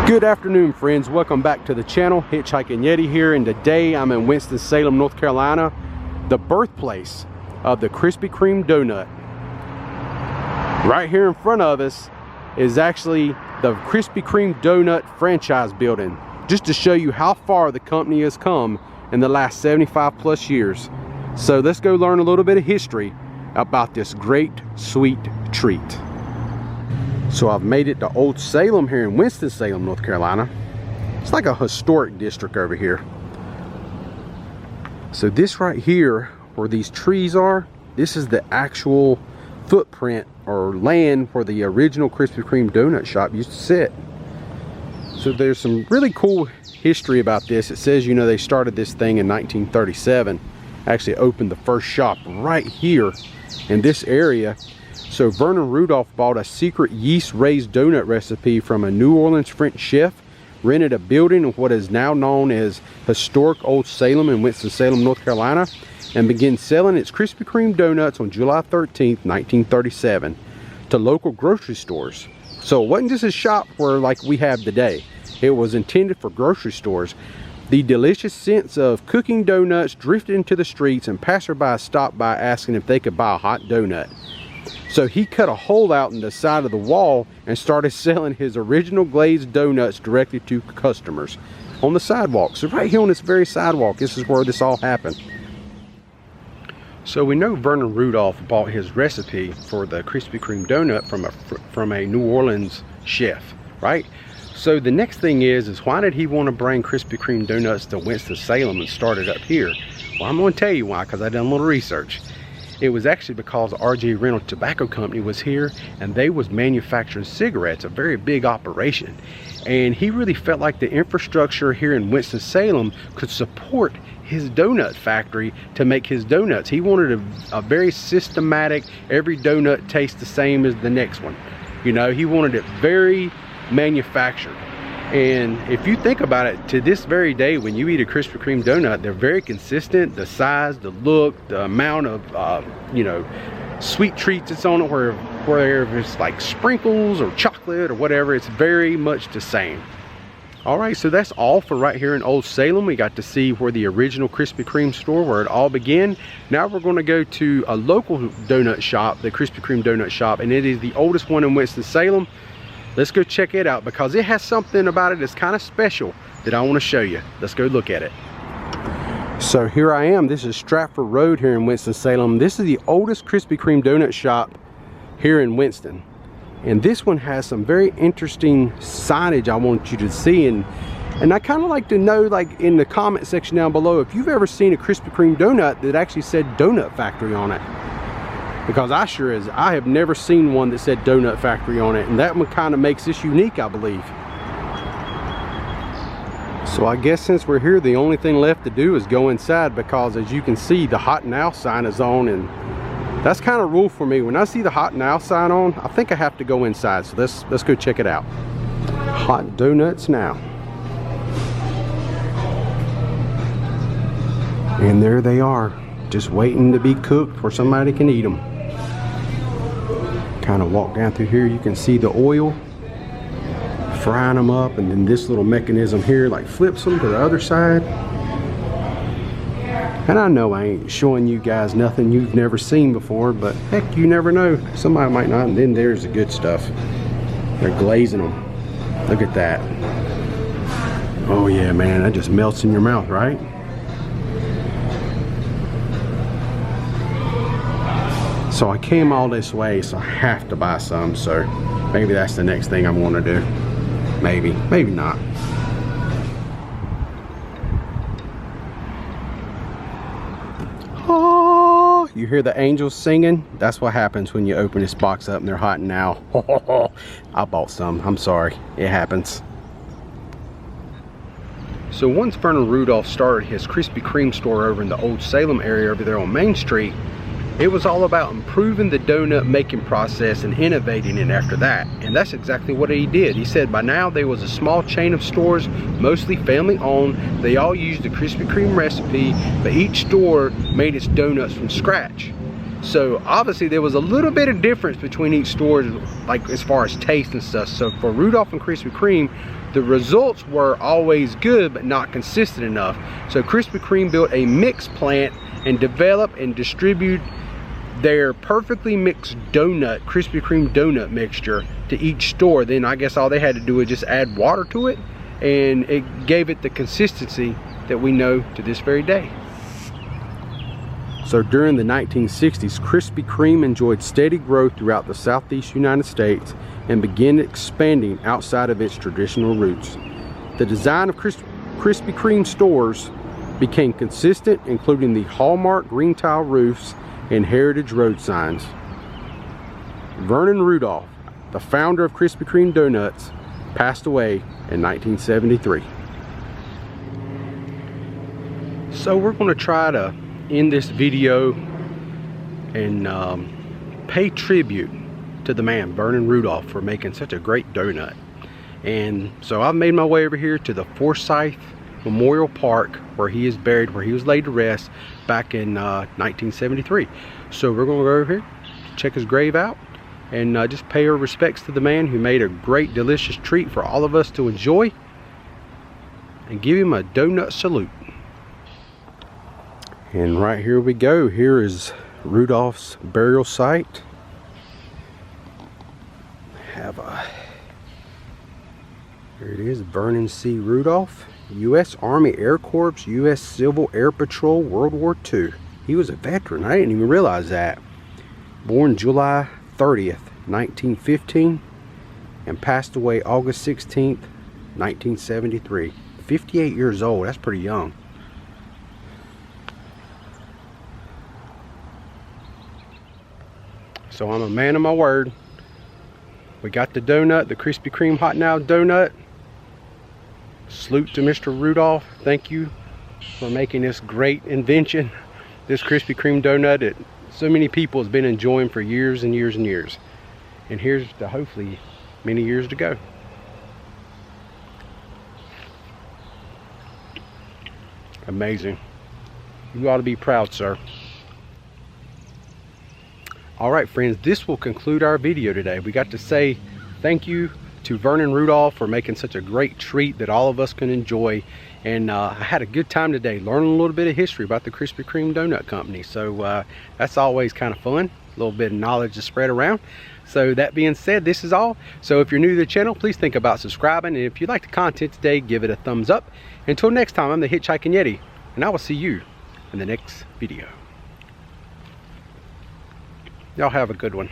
Good afternoon, friends. Welcome back to the channel. Hitchhiking Yeti here, and today I'm in Winston-Salem, North Carolina, the birthplace of the Krispy Kreme Doughnut. Right here in front of us is actually the Krispy Kreme Doughnut franchise building, just to show you how far the company has come in the last 75 plus years. So let's go learn a little bit of history about this great sweet treat. So I've made it to Old Salem here in Winston-Salem, North Carolina. It's like a historic district over here. So this right here, where these trees are, this is the actual footprint or land where the original Krispy Kreme Doughnut shop used to sit. So there's some really cool history about this. It says, you know, they started this thing in 1937. Actually opened the first shop right here in this area. So Vernon Rudolph bought a secret yeast-raised donut recipe from a New Orleans French chef, rented a building in what is now known as historic Old Salem in Winston-Salem, North Carolina, and began selling its Krispy Kreme donuts on July 13th, 1937 to local grocery stores. So it wasn't just a shop where like we have today. It was intended for grocery stores. The delicious scents of cooking donuts drifted into the streets, and passersby stopped by asking if they could buy a hot donut. So he cut a hole out in the side of the wall and started selling his original glazed donuts directly to customers on the sidewalk. So right here on this very sidewalk, this is where this all happened. So we know Vernon Rudolph bought his recipe for the Krispy Kreme donut from a New Orleans chef, right? So the next thing is why did he want to bring Krispy Kreme donuts to Winston-Salem and start it up here? Well, I'm going to tell you why, because I done a little research. It was actually because R.J. Reynolds Tobacco Company was here, and they was manufacturing cigarettes, a very big operation. And he really felt like the infrastructure here in Winston-Salem could support his donut factory to make his donuts. He wanted a very systematic, every donut tastes the same as the next one. You know, he wanted it very manufactured. And if you think about it, to this very day, when you eat a Krispy Kreme donut, they're very consistent. The size, the look, the amount of, you know, sweet treats that's on it, where it's like sprinkles or chocolate or whatever, it's very much the same. All right, so that's all for right here in Old Salem. We got to see where the original Krispy Kreme store, where it all began. Now we're going to go to a local donut shop, the Krispy Kreme Doughnut shop, and it is the oldest one in Winston-Salem. Let's go check it out because it has something about it that's kind of special that I want to show you. Let's go look at it. So here I am. This is Stratford Road here in Winston-Salem. This is the oldest Krispy Kreme donut shop here in Winston. And this one has some very interesting signage I want you to see. And I kind of like to know, like in the comment section down below, if you've ever seen a Krispy Kreme donut that actually said Donut Factory on it. Because I have never seen one that said Donut Factory on it, and that one kind of makes this unique, I believe. So I guess since we're here, the only thing left to do is go inside, because as you can see, the Hot Now sign is on, and that's kind of a rule for me. When I see the Hot Now sign on, I think I have to go inside. So let's go check it out. Hot Donuts Now. And there they are, just waiting to be cooked where somebody can eat them. Kind of walk down through here, you can see the oil frying them up, and then this little mechanism here like flips them to the other side. And I know I ain't showing you guys nothing you've never seen before, but heck, you never know, somebody might not. And then there's the good stuff, they're glazing them. Look at that. Oh yeah, man, that just melts in your mouth, right? So I came all this way, so I have to buy some. So maybe that's the next thing I'm gonna do. Maybe not. Oh, you hear the angels singing? That's what happens when you open this box up and they're hot now. I bought some, I'm sorry, it happens. So once Vernon Rudolph started his Krispy Kreme store over in the Old Salem area over there on Main Street, it was all about improving the donut making process and innovating it after that. And that's exactly what he did. He said by now there was a small chain of stores, mostly family owned. They all used the Krispy Kreme recipe, but each store made its donuts from scratch. So obviously there was a little bit of difference between each store, like as far as taste and stuff. So for Rudolph and Krispy Kreme, the results were always good but not consistent enough. So Krispy Kreme built a mix plant and developed and distributed their perfectly mixed donut, Krispy Kreme donut mixture to each store. Then I guess all they had to do was just add water to it, and it gave it the consistency that we know to this very day. So during the 1960s, Krispy Kreme enjoyed steady growth throughout the southeast United States and began expanding outside of its traditional roots. The design of Krispy Kreme stores became consistent, including the hallmark green tile roofs and heritage road signs. Vernon Rudolph, the founder of Krispy Kreme Doughnuts, passed away in 1973. So we're going to try to end this video and pay tribute to the man Vernon Rudolph for making such a great donut. And so I've made my way over here to the Forsyth Memorial Park, where he is buried, where he was laid to rest back in 1973. So we're going to go over here, check his grave out, and just pay our respects to the man who made a great delicious treat for all of us to enjoy, and give him a donut salute. And right here we go. Here is Rudolph's burial site. Here it is, Vernon C. Rudolph, U.S. Army Air Corps, U.S. Civil Air Patrol, World War II. He was a veteran. I didn't even realize that. Born July 30th, 1915, and passed away August 16th, 1973. 58 years old. That's pretty young. So I'm a man of my word. We got the donut, the Krispy Kreme Hot Now donut. Salute to Mr. Rudolph. Thank you for making this great invention, this Krispy Kreme donut that so many people has been enjoying for years and years and years. And here's to hopefully many years to go. Amazing. You ought to be proud, sir. All right, friends, this will conclude our video today. We got to say thank you to Vernon Rudolph for making such a great treat that all of us can enjoy. And I had a good time today learning a little bit of history about the Krispy Kreme Donut Company. So that's always kind of fun, a little bit of knowledge to spread around. So that being said, this is all. So if you're new to the channel, please think about subscribing. And if you like the content today, give it a thumbs up. Until next time, I'm the Hitchhiking Yeti, and I will see you in the next video. Y'all have a good one.